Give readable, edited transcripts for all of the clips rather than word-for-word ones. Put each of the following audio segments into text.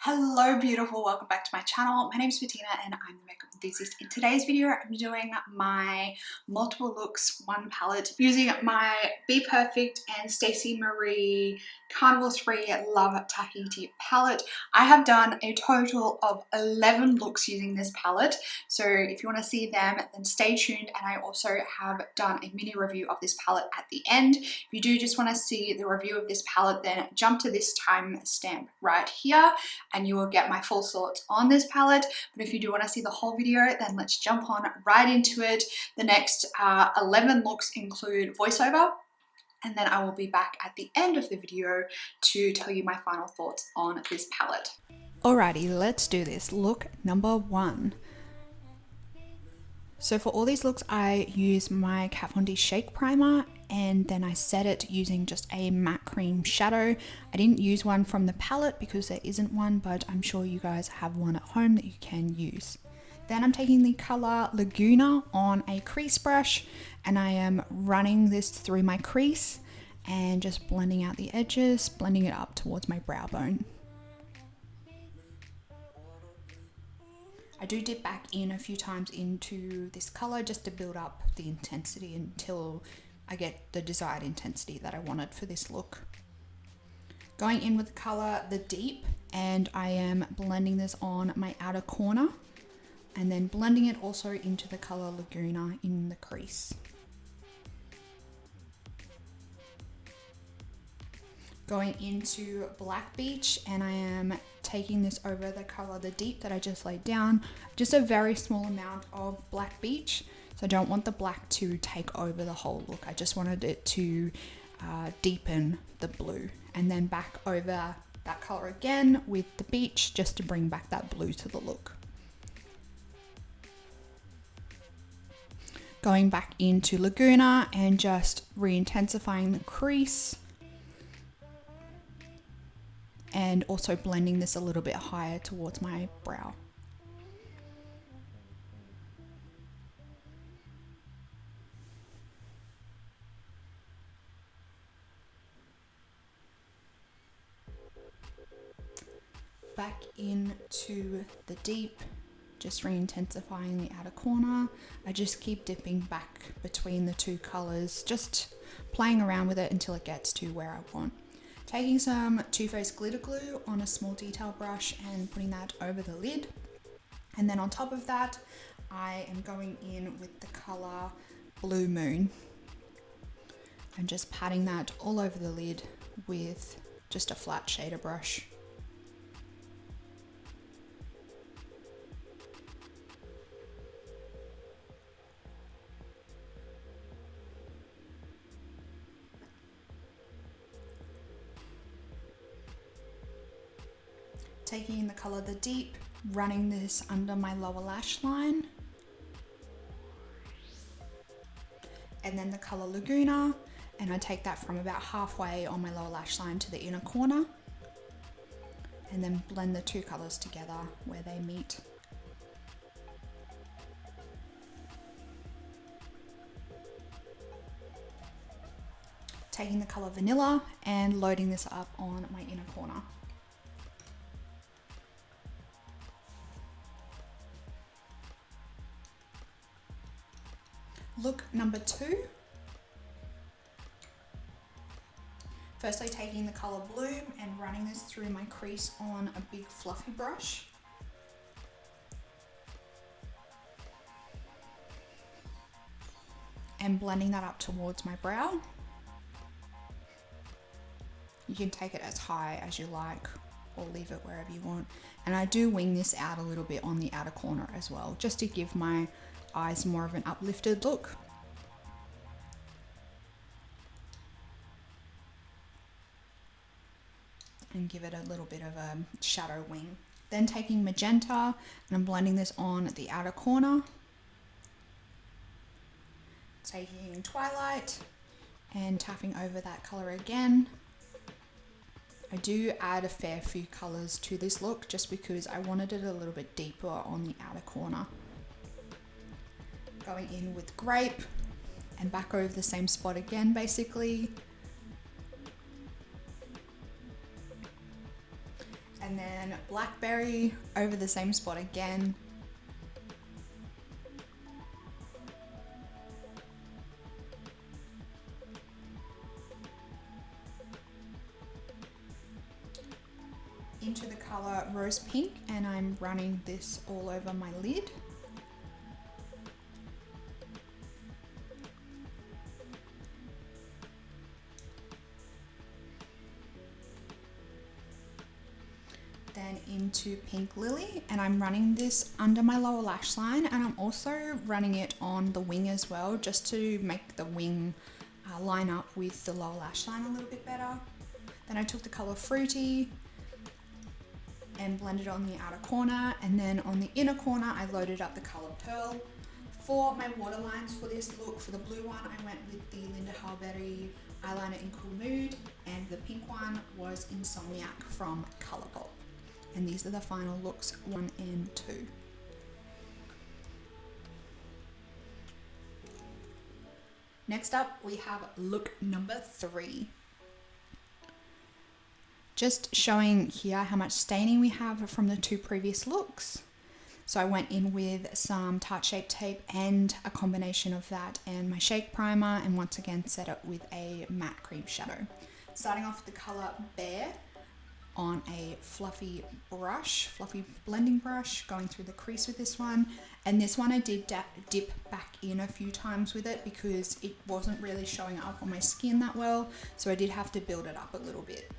Hello beautiful, welcome back to my channel. My name is Bettina and I'm the makeup enthusiast. In today's video I'm doing my multiple looks one palette using my BPerfect and Stacey Marie Carnival 3 Love Tahiti palette. I have done a total of 11 looks using this palette, so if you want to see them then stay tuned, and I also have done a mini review of this palette at the end. If you do just want to see the review of this palette, then jump to this timestamp right here and you will get my full thoughts on this palette. But if you do want to see the whole video, then let's jump on right into it. The next 11 looks include voiceover, and then I will be back at the end of the video to tell you my final thoughts on this palette. Alrighty, let's do this. Look number 1. So for all these looks, I use my Kat Von D Shake Primer, and then I set it using just a matte cream shadow. I didn't use one from the palette because there isn't one, but I'm sure you guys have one at home that you can use. Then I'm taking the color Laguna on a crease brush, and I am running this through my crease and just blending out the edges, blending it up towards my brow bone. I do dip back in a few times into this color just to build up the intensity until I get the desired intensity that I wanted for this look. Going in with the color The Deep, and I am blending this on my outer corner and then blending it also into the color Laguna in the crease. Going into Black Beach, and I am taking this over the color The Deep that I just laid down. Just a very small amount of Black Beach. So I don't want the black to take over the whole look. I just wanted it to deepen the blue. And then back over that color again with the beach just to bring back that blue to the look. Going back into Laguna and just re-intensifying the crease. And also blending this a little bit higher towards my brow. Back into The Deep, just re-intensifying the outer corner. I just keep dipping back between the two colors, just playing around with it until it gets to where I want. Taking some Too Faced glitter glue on a small detail brush and putting that over the lid. And then on top of that, I am going in with the color Blue Moon. And just patting that all over the lid with just a flat shader brush. Taking the color The Deep, running this under my lower lash line. And then the color Laguna, and I take that from about halfway on my lower lash line to the inner corner. And then blend the two colors together where they meet. Taking the color Vanilla and loading this up on my inner corner. Look number 2. Firstly, taking the color Bloom and running this through my crease on a big fluffy brush. And blending that up towards my brow. You can take it as high as you like or leave it wherever you want. And I do wing this out a little bit on the outer corner as well, just to give my eyes more of an uplifted look. And give it a little bit of a shadow wing. Then taking magenta, and I'm blending this on the outer corner. Taking Twilight and tapping over that color again. I do add a fair few colors to this look just because I wanted it a little bit deeper on the outer corner. Going in with Grape and back over the same spot again basically. And then Blackberry over the same spot again. Into the color Rose Pink, and I'm running this all over my lid. Then into Pink Lily, and I'm running this under my lower lash line, and I'm also running it on the wing as well, just to make the wing line up with the lower lash line a little bit better. Then I took the color Fruity and blended on the outer corner, and then on the inner corner I loaded up the color Pearl. For my waterlines for this look, for the blue one I went with the Linda Harberry eyeliner in Cool Mood, and the pink one was Insomniac from Colourpop. And these are the final looks 1 and 2. Next up we have look number 3. Just showing here how much staining we have from the 2 previous looks. So I went in with some Tarte Shape Tape and a combination of that and my Shake Primer, and once again set it with a matte cream shadow. Starting off with the color Bear on a fluffy brush, fluffy blending brush, going through the crease with this one. And this one I did dip back in a few times with it because it wasn't really showing up on my skin that well, so I did have to build it up a little bit.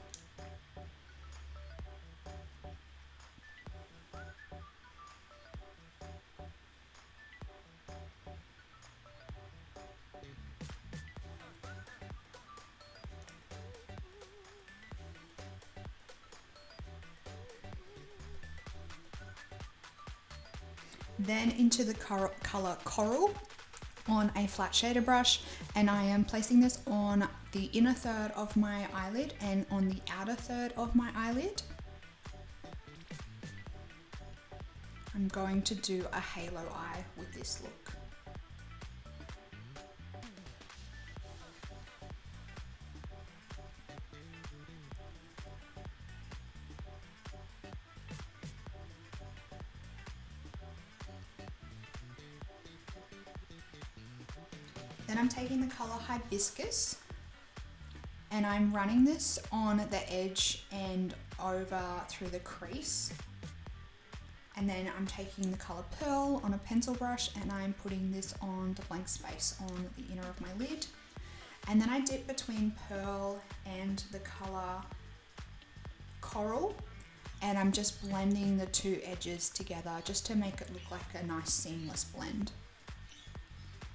Then into the color Coral on a flat shader brush, and I am placing this on the inner third of my eyelid and on the outer third of my eyelid. I'm going to do a halo eye with this look. Then I'm taking the color Hibiscus and I'm running this on the edge and over through the crease. And then I'm taking the color Pearl on a pencil brush and I'm putting this on the blank space on the inner of my lid. And then I dip between Pearl and the color Coral, and I'm just blending the 2 edges together just to make it look like a nice seamless blend.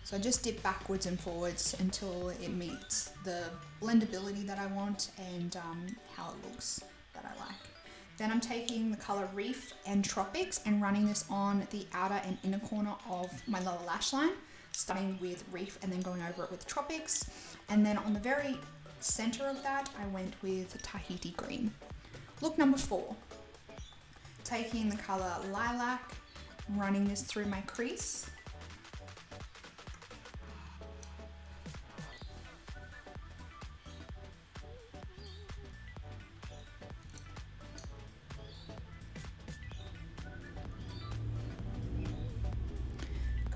So I just dip backwards and forwards until it meets the blendability that I want and how it looks that I like. Then I'm taking the color Reef and Tropics and running this on the outer and inner corner of my lower lash line, starting with Reef and then going over it with Tropics. And then on the very center of that, I went with Tahiti Green. Look number 4. Taking the color Lilac, running this through my crease.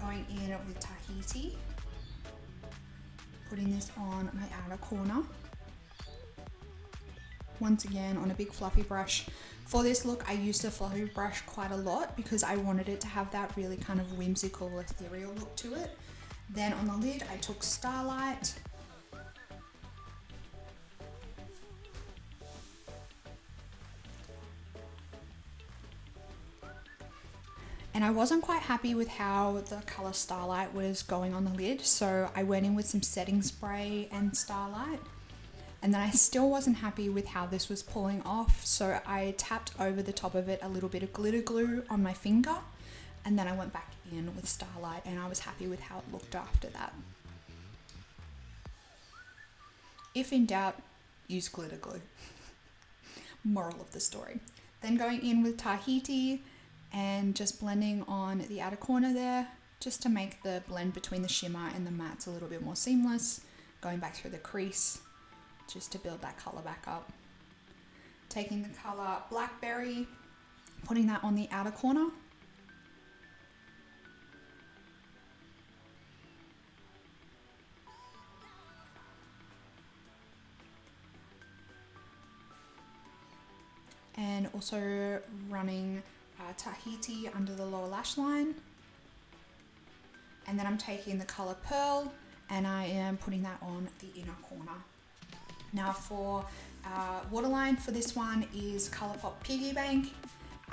Going in with Tahiti, putting this on my outer corner. Once again on a big fluffy brush. For this look I used a fluffy brush quite a lot because I wanted it to have that really kind of whimsical, ethereal look to it. Then on the lid I took Starlight. And I wasn't quite happy with how the color Starlight was going on the lid, so I went in with some setting spray and Starlight. And then I still wasn't happy with how this was pulling off, so I tapped over the top of it a little bit of glitter glue on my finger, and then I went back in with Starlight, and I was happy with how it looked after that. If in doubt, use glitter glue. Moral of the story. Then going in with Tahiti and just blending on the outer corner there, just to make the blend between the shimmer and the mattes a little bit more seamless. Going back through the crease, just to build that color back up. taking the color Blackberry, putting that on the outer corner. And also running Tahiti under the lower lash line. And then I'm taking the color Pearl and I am putting that on the inner corner. Now for waterline for this one is Colourpop Piggy Bank.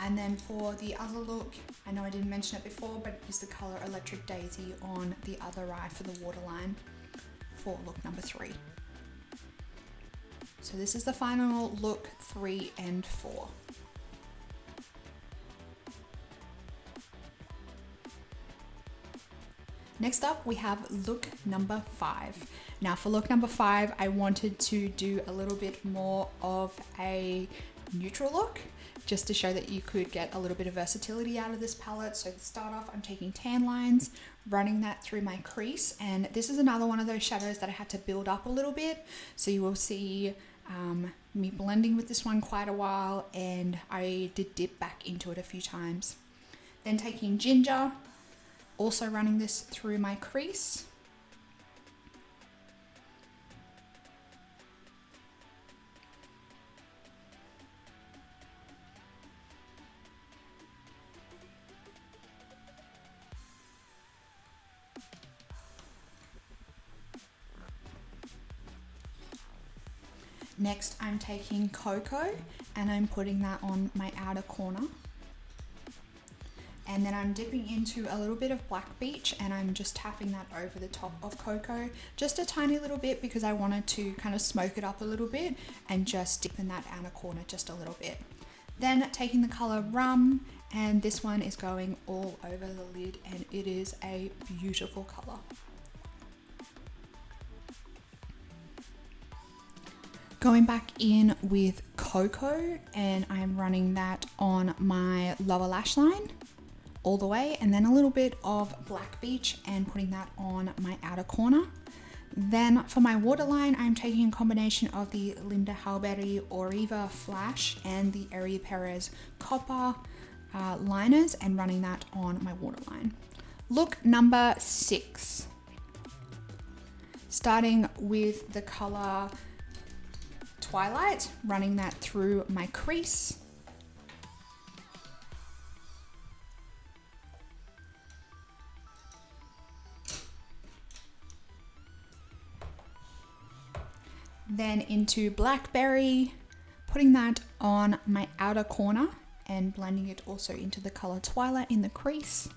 And then for the other look, I know I didn't mention it before, but it's the color Electric Daisy on the other eye for the waterline for look number 3. So this is the final look 3 and 4. Next up, we have look number 5. Now for look number 5, I wanted to do a little bit more of a neutral look, just to show that you could get a little bit of versatility out of this palette. So to start off, I'm taking tan lines, running that through my crease. And this is another one of those shadows that I had to build up a little bit. So you will see me blending with this one quite a while, and I did dip back into it a few times. Then taking ginger, also running this through my crease. Next, I'm taking Cocoa and I'm putting that on my outer corner. And then I'm dipping into a little bit of Black Beach and I'm just tapping that over the top of Cocoa, just a tiny little bit because I wanted to kind of smoke it up a little bit and just dip in that outer corner just a little bit. Then taking the color Rum, and this one is going all over the lid and it is a beautiful color. Going back in with Cocoa and I'm running that on my lower lash line all the way, and then a little bit of Black Beach and putting that on my outer corner. Then for my waterline, I'm taking a combination of the Linda Halberry Oriva Flash and the Eri Perez Copper liners and running that on my waterline. Look number 6. Starting with the color Twilight, running that through my crease. Then into Blackberry, putting that on my outer corner and blending it also into the color Twilight in the crease.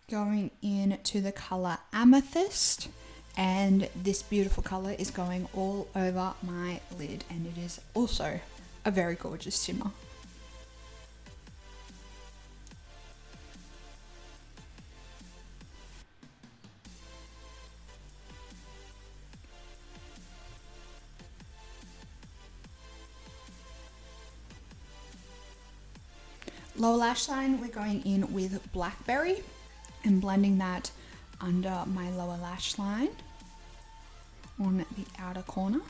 Going into the color Amethyst, and this beautiful color is going all over my lid and it is also a very gorgeous shimmer. Lower lash line, we're going in with Blackberry and blending that under my lower lash line on the outer corner,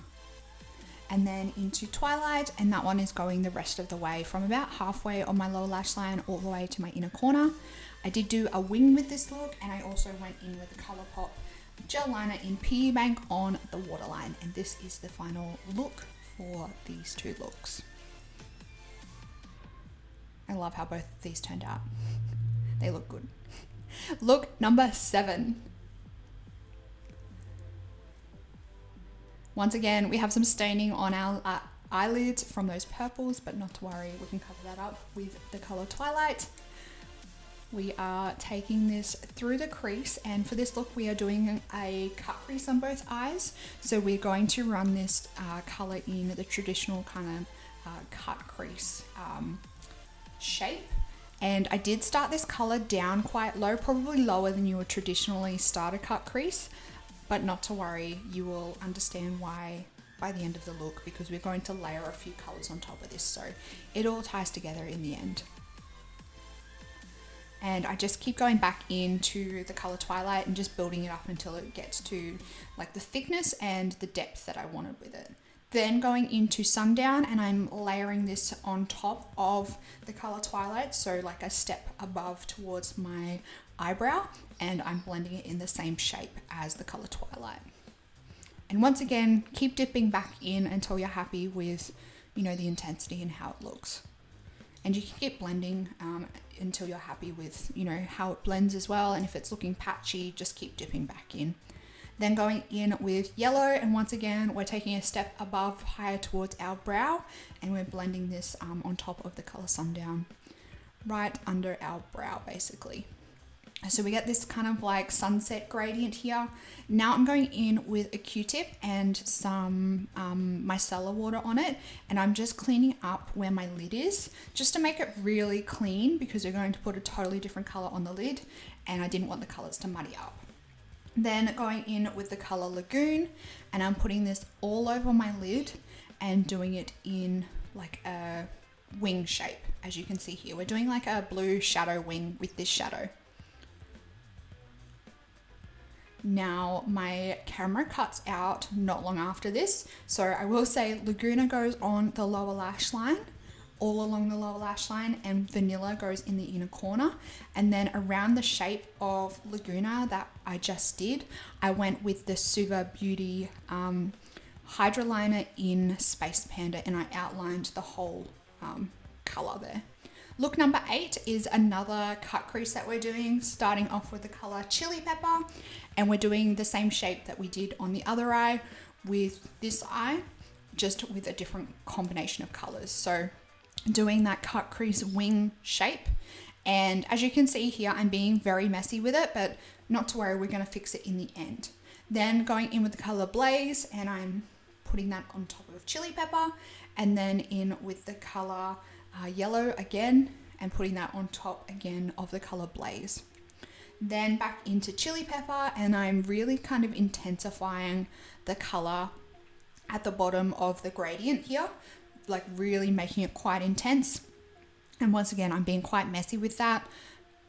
and then into Twilight, and that one is going the rest of the way from about halfway on my lower lash line all the way to my inner corner. I did do a wing with this look, and I also went in with the Colourpop gel liner in Piggy Bank on the waterline, and this is the final look for these two looks. I love how both of these turned out. They look good. Look number 7. Once again, we have some staining on our eyelids from those purples, but not to worry, we can cover that up with the color Twilight. We are taking this through the crease, and for this look we are doing a cut crease on both eyes. So we're going to run this color in the traditional kind of cut crease shape. And I did start this color down quite low, probably lower than you would traditionally start a cut crease, but not to worry, you will understand why by the end of the look, because we're going to layer a few colors on top of this, so it all ties together in the end. And I just keep going back into the color Twilight and just building it up until it gets to like the thickness and the depth that I wanted with it. Then going into Sundown, and I'm layering this on top of the color Twilight, so like a step above towards my eyebrow, and I'm blending it in the same shape as the color Twilight. And once again, keep dipping back in until you're happy with, you know, the intensity and how it looks. And you can keep blending until you're happy with, you know, how it blends as well. And if it's looking patchy, just keep dipping back in. Then going in with yellow, and once again, we're taking a step above, higher towards our brow, and we're blending this on top of the color Sundown, right under our brow, basically. So we get this kind of like sunset gradient here. Now I'm going in with a Q-tip and some micellar water on it, and I'm just cleaning up where my lid is, just to make it really clean, because we're going to put a totally different color on the lid, and I didn't want the colors to muddy up. Then going in with the color Lagoon, and I'm putting this all over my lid and doing it in like a wing shape. As you can see here, we're doing like a blue shadow wing with this shadow. Now my camera cuts out not long after this, so I will say Laguna goes on the lower lash line, all along the lower lash line, and Vanilla goes in the inner corner. And then around the shape of Laguna that I just did, I went with the Suva Beauty Hydroliner in Space Panda, and I outlined the whole color there. Look number 8 is another cut crease that we're doing, starting off with the color Chili Pepper, and we're doing the same shape that we did on the other eye with this eye, just with a different combination of colors. So doing that cut crease wing shape, and as you can see here, I'm being very messy with it, but not to worry, we're going to fix it in the end. Then going in with the color Blaze, and I'm putting that on top of Chili Pepper, and then in with the color Yellow again, and putting that on top again of the color Blaze. Then back into Chili Pepper, and I'm really kind of intensifying the color at the bottom of the gradient here, like really making it quite intense. And once again, I'm being quite messy with that,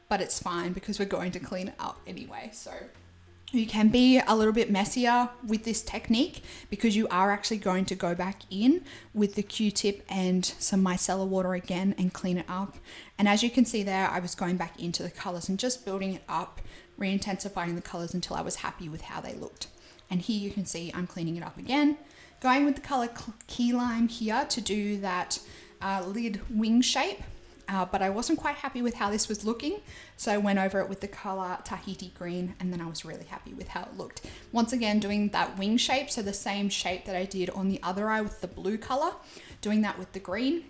but it's fine because we're going to clean it up anyway. So you can be a little bit messier with this technique, because you are actually going to go back in with the Q-tip and some micellar water again and clean it up. And as you can see there, I was going back into the colors and just building it up, re-intensifying the colors until I was happy with how they looked. And here you can see I'm cleaning it up again, going with the color Key Lime here to do that lid wing shape. But I wasn't quite happy with how this was looking, so I went over it with the color Tahiti Green, and then I was really happy with how it looked. Once again, doing that wing shape, so the same shape that I did on the other eye with the blue color, doing that with the green,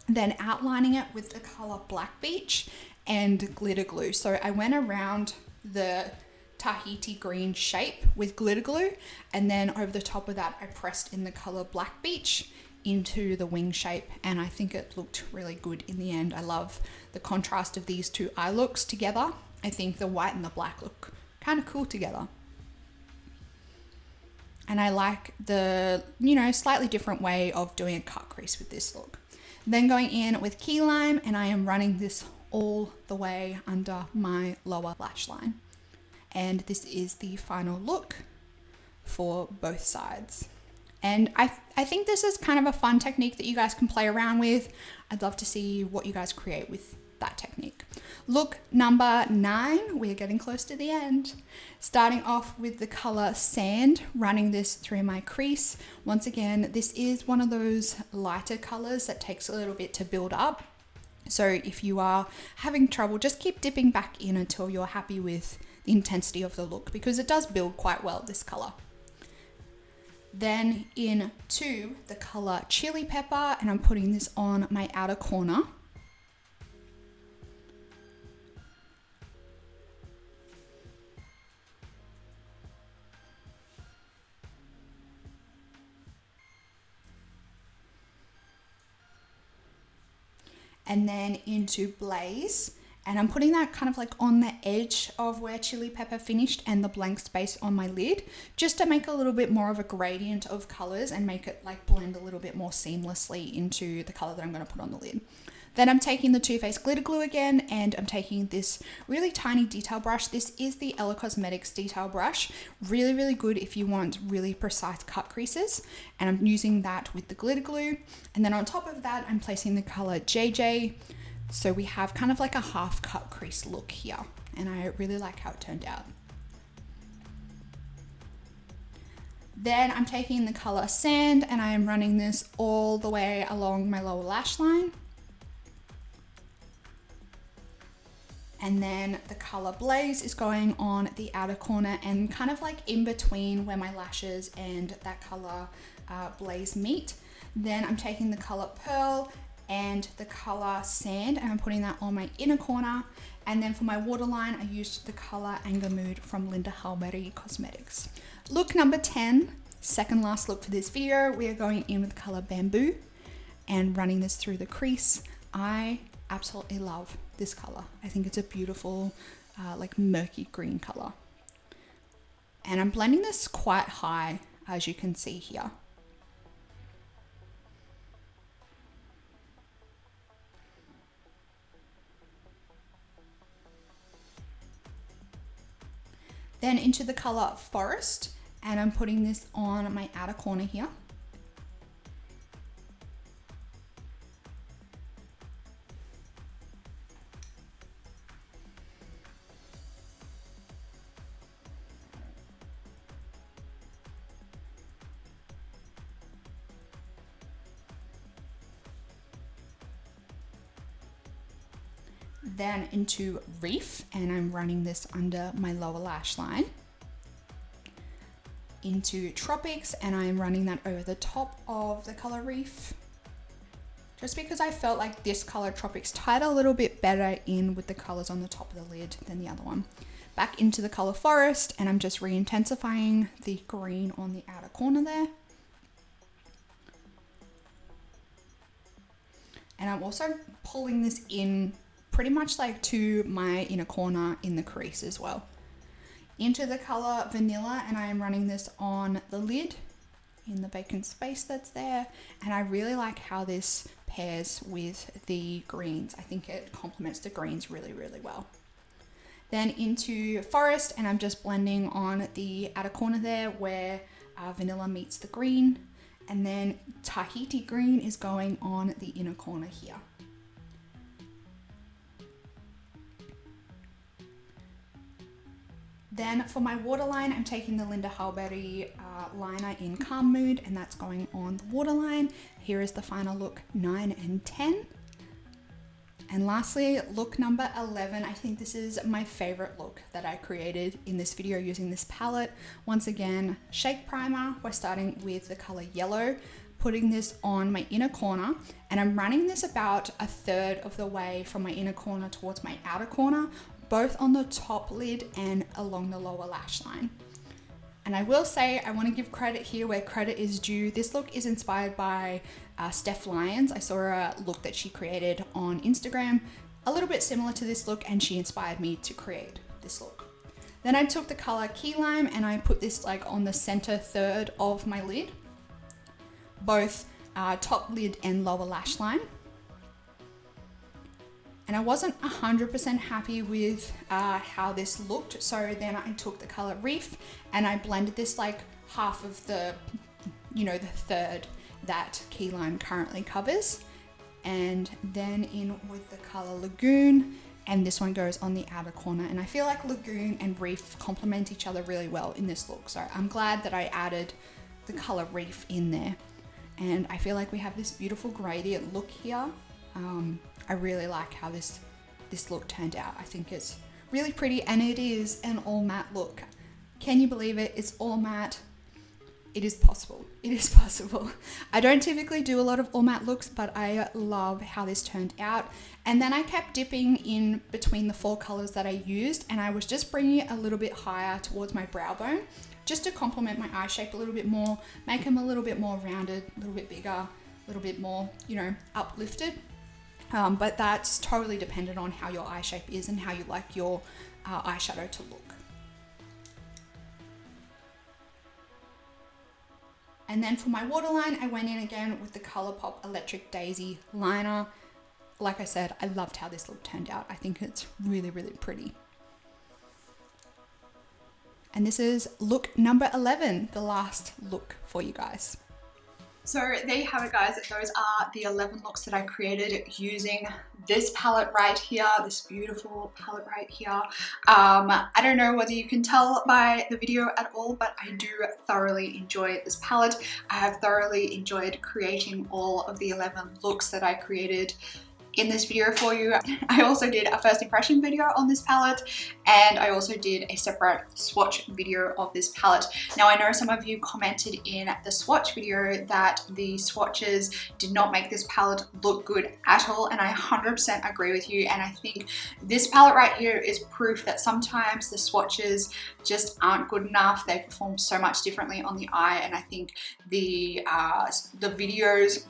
then outlining it with the color Black Beach and glitter glue. So I went around the Tahiti Green shape with glitter glue, and then over the top of that, I pressed in the color Black Beach into the wing shape, and I think it looked really good in the end. I love the contrast of these two eye looks together. I think the white and the black look kind of cool together. And I like the, you know, slightly different way of doing a cut crease with this look. Then going in with Key Lime, and I am running this all the way under my lower lash line. And this is the final look for both sides. And I think this is kind of a fun technique that you guys can play around with. I'd love to see what you guys create with that technique. Look number 9, we're getting close to the end. Starting off with the color Sand, running this through my crease. Once again, this is one of those lighter colors that takes a little bit to build up. So if you are having trouble, just keep dipping back in until you're happy with the intensity of the look, because it does build quite well, this color. Then into the color Chili Pepper, and I'm putting this on my outer corner. and then into Blaze. And I'm putting that kind of like on the edge of where Chili Pepper finished and the blank space on my lid, just to make a little bit more of a gradient of colors and make it like blend a little bit more seamlessly into the color that I'm going to put on the lid. Then I'm taking the Too Faced glitter glue again, and I'm taking this really tiny detail brush. This is the Ella Cosmetics detail brush. Really, really good if you want really precise cut creases. And I'm using that with the glitter glue. And then on top of that, I'm placing the color JJ. So we have kind of like a half cut crease look here. And I really like how it turned out. Then I'm taking the color Sand, and I am running this all the way along my lower lash line. And then the color Blaze is going on the outer corner and kind of like in between where my lashes and that color Blaze meet. Then I'm taking the color Pearl and the color Sand, and I'm putting that on my inner corner. And then for my waterline, I used the color Anger Mood from Linda Hallberry Cosmetics. Look number 10, second last look for this video. We are going in with the color Bamboo and running this through the crease. I absolutely love this color. I think it's a beautiful like murky green color. And I'm blending this quite high, as you can see here. Then into the color Forest, and I'm putting this on my outer corner here. Then into Reef, and I'm running this under my lower lash line. Into Tropics, and I'm running that over the top of the color Reef. Just because I felt like this color Tropics tied a little bit better in with the colors on the top of the lid than the other one. Back into the color Forest, and I'm just re-intensifying the green on the outer corner there. And I'm also pulling this in pretty much like to my inner corner in the crease as well. Into the color Vanilla, and I am running this on the lid in the vacant space that's there. And I really like how this pairs with the greens. I think it complements the greens really, really well. Then into Forest, and I'm just blending on the outer corner there where Vanilla meets the green. And then Tahiti Green is going on the inner corner here. Then for my waterline, I'm taking the Linda Hallberry liner in Calm Mood, and that's going on the waterline. Here is the final look 9 and 10. And lastly, look number 11. I think this is my favorite look that I created in this video using this palette. Once again, Shake Primer. We're starting with the color Yellow, putting this on my inner corner, and I'm running this about a third of the way from my inner corner towards my outer corner, both on the top lid and along the lower lash line. And I will say, I want to give credit here where credit is due. This look is inspired by Steph Lyons. I saw a look that she created on Instagram, a little bit similar to this look, and she inspired me to create this look. Then I took the color Key Lime, and I put this like on the center third of my lid, both top lid and lower lash line. And I wasn't 100% happy with how this looked. So then I took the color Reef, and I blended this like half of the, the third that Key Lime currently covers. And then in with the color Lagoon, and this one goes on the outer corner. And I feel like Lagoon and Reef complement each other really well in this look. So I'm glad that I added the color Reef in there. And I feel like we have this beautiful gradient look here. I really like how this look turned out. I think it's really pretty, and it is an all matte look. Can you believe it? It's all matte. It is possible. It is possible. I don't typically do a lot of all matte looks, but I love how this turned out. And then I kept dipping in between the 4 colors that I used, and I was just bringing it a little bit higher towards my brow bone, just to complement my eye shape a little bit more, make them a little bit more rounded, a little bit bigger, a little bit more, uplifted. but that's totally dependent on how your eye shape is and how you like your eyeshadow to look. And then for my waterline, I went in again with the ColourPop Electric Daisy liner. Like I said, I loved how this look turned out. I think it's really, really pretty. And this is look number 11, the last look for you guys. So there you have it, guys. Those are the 11 looks that I created using this palette right here, this beautiful palette right here. I don't know whether you can tell by the video at all, but I do thoroughly enjoy this palette. I have thoroughly enjoyed creating all of the 11 looks that I created in this video for you. I also did a first impression video on this palette, and I also did a separate swatch video of this palette. Now I know some of you commented in the swatch video that the swatches did not make this palette look good at all, and I 100% agree with you, and I think this palette right here is proof that sometimes the swatches just aren't good enough. They perform so much differently on the eye, and I think the videos,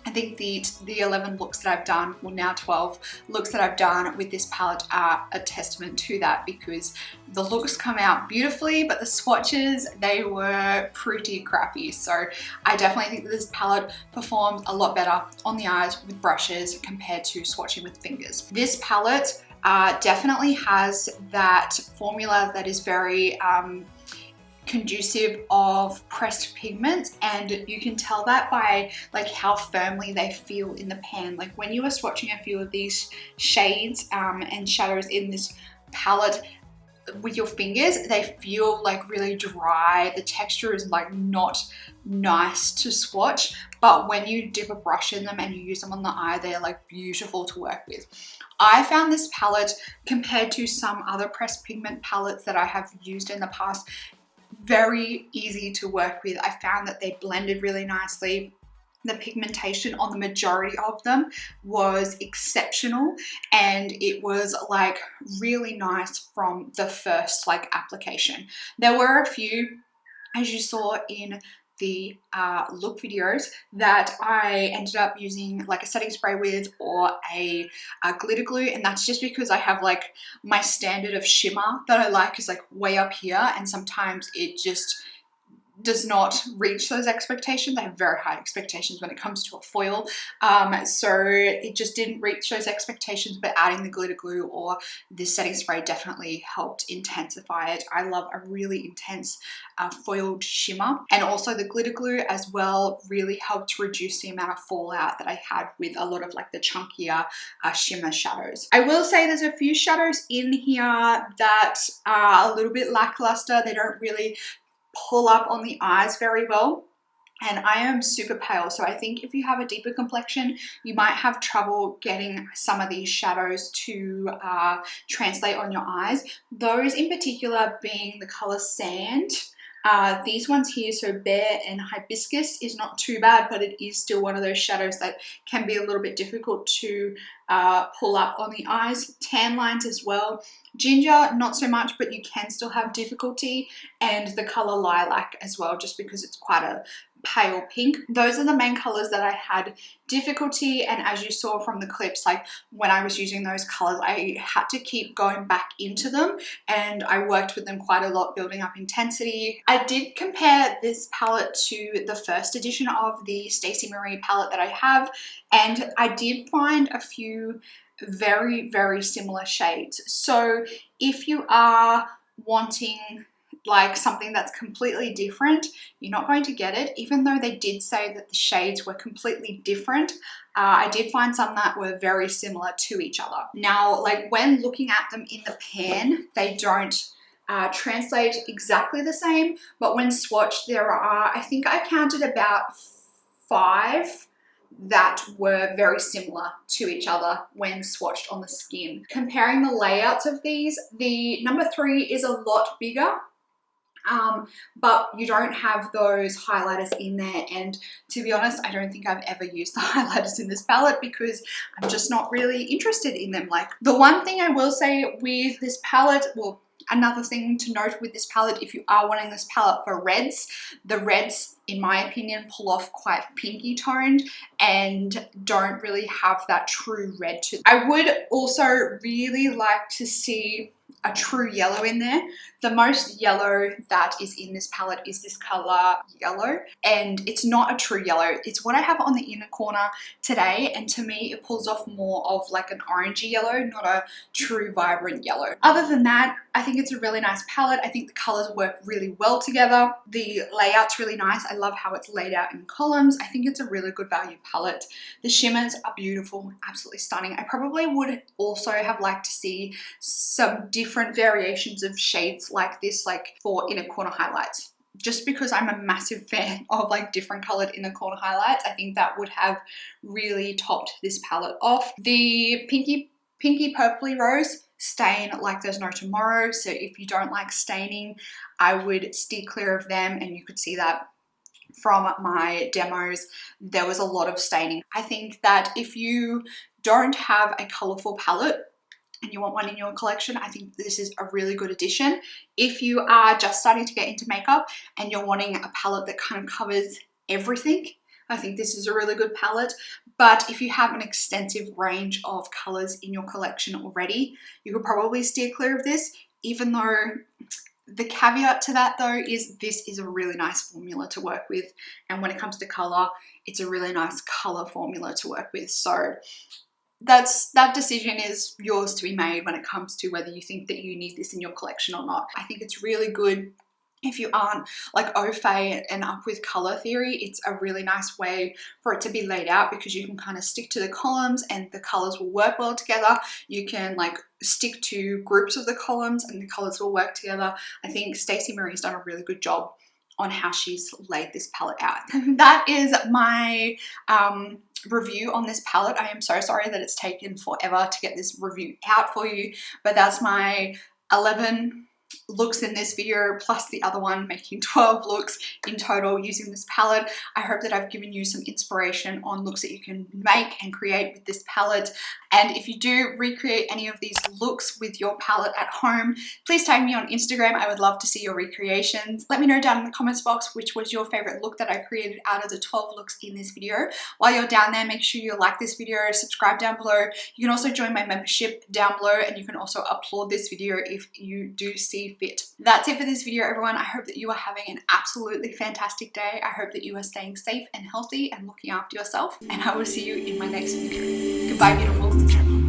I think the 11 looks that I've done, well now 12 looks that I've done with this palette are a testament to that, because the looks come out beautifully, but the swatches, they were pretty crappy. So I definitely think that this palette performs a lot better on the eyes with brushes compared to swatching with fingers. This palette definitely has that formula that is very conducive of pressed pigments, and you can tell that by like how firmly they feel in the pan. Like when you are swatching a few of these shades and shadows in this palette with your fingers, they feel like really dry. The texture is like not nice to swatch, but when you dip a brush in them and you use them on the eye, they're like beautiful to work with. I found this palette, compared to some other pressed pigment palettes that I have used in the past, very easy to work with. I found that they blended really nicely. The pigmentation on the majority of them was exceptional, and it was like really nice from the first like application. There were a few, as you saw in the look videos, that I ended up using like a setting spray with or a glitter glue, and that's just because I have like my standard of shimmer that I like is like way up here, and sometimes it just does not reach those expectations. I have very high expectations when it comes to a foil, so it just didn't reach those expectations, but adding the glitter glue or this setting spray definitely helped intensify it. I love a really intense foiled shimmer, and also the glitter glue as well really helped to reduce the amount of fallout that I had with a lot of like the chunkier shimmer shadows. I will say there's a few shadows in here that are a little bit lackluster. They don't really pull up on the eyes very well, and I am super pale, so I think if you have a deeper complexion, you might have trouble getting some of these shadows to translate on your eyes. Those in particular being the color Sand. These ones here, so Bear and Hibiscus, is not too bad, but it is still one of those shadows that can be a little bit difficult to pull up on the eyes. Tan lines as well. Ginger, not so much, but you can still have difficulty, and the color Lilac as well, just because it's quite a pale pink. Those are the main colors that I had difficulty, and as you saw from the clips, like when I was using those colors, I had to keep going back into them, and I worked with them quite a lot, building up intensity. I did compare this palette to the first edition of the Stacey Marie palette that I have, and I did find a few very, very similar shades. So if you are wanting like something that's completely different, you're not going to get it, even though they did say that the shades were completely different. I did find some that were very similar to each other. Now, like when looking at them in the pan, they don't translate exactly the same, but when swatched, there are, I think I counted about 5 that were very similar to each other when swatched on the skin. Comparing the layouts of these, the number 3 is a lot bigger, but you don't have those highlighters in there, and to be honest, I don't think I've ever used the highlighters in this palette because I'm just not really interested in them. Like, the one thing I will say with this palette, well, Another thing to note with this palette, if you are wanting this palette for reds, the reds, in my opinion, pull off quite pinky toned and don't really have that true red to them. I would also really like to see a true yellow in there. The most yellow that is in this palette is this color yellow, and it's not a true yellow. It's what I have on the inner corner today, and to me it pulls off more of like an orangey yellow, not a true vibrant yellow. Other than that, I think it's a really nice palette. I think the colors work really well together. The layout's really nice. I love how it's laid out in columns. I think it's a really good value palette. The shimmers are beautiful, absolutely stunning. I probably would also have liked to see some different variations of shades like this, like for inner corner highlights. Just because I'm a massive fan of like different colored inner corner highlights, I think that would have really topped this palette off. The pinky purpley rose stain like there's no tomorrow, so if you don't like staining, I would steer clear of them, and you could see that from my demos. There was a lot of staining. I think that if you don't have a colorful palette and you want one in your collection, I think this is a really good addition. If you are just starting to get into makeup and you're wanting a palette that kind of covers everything, I think this is a really good palette. But if you have an extensive range of colors in your collection already, you could probably steer clear of this, even though the caveat to that though is this is a really nice formula to work with. And when it comes to color, it's a really nice color formula to work with. So that decision is yours to be made when it comes to whether you think that you need this in your collection or not. I think it's really good if you aren't like au fait and up with color theory. It's a really nice way for it to be laid out, because you can kind of stick to the columns and the colors will work well together. You can like stick to groups of the columns and the colors will work together. I think Stacey Marie's done a really good job on how she's laid this palette out. That is my review on this palette. I am so sorry that it's taken forever to get this review out for you, but that's my 11 looks in this video plus the other one, making 12 looks in total using this palette. I hope that I've given you some inspiration on looks that you can make and create with this palette. And if you do recreate any of these looks with your palette at home, please tag me on Instagram. I would love to see your recreations. Let me know down in the comments box which was your favorite look that I created out of the 12 looks in this video. While you're down there, make sure you like this video, subscribe down below. You can also join my membership down below, and you can also upload this video if you do see fit. That's it for this video, everyone. I hope that you are having an absolutely fantastic day. I hope that you are staying safe and healthy and looking after yourself, and I will see you in my next video. Goodbye, beautiful.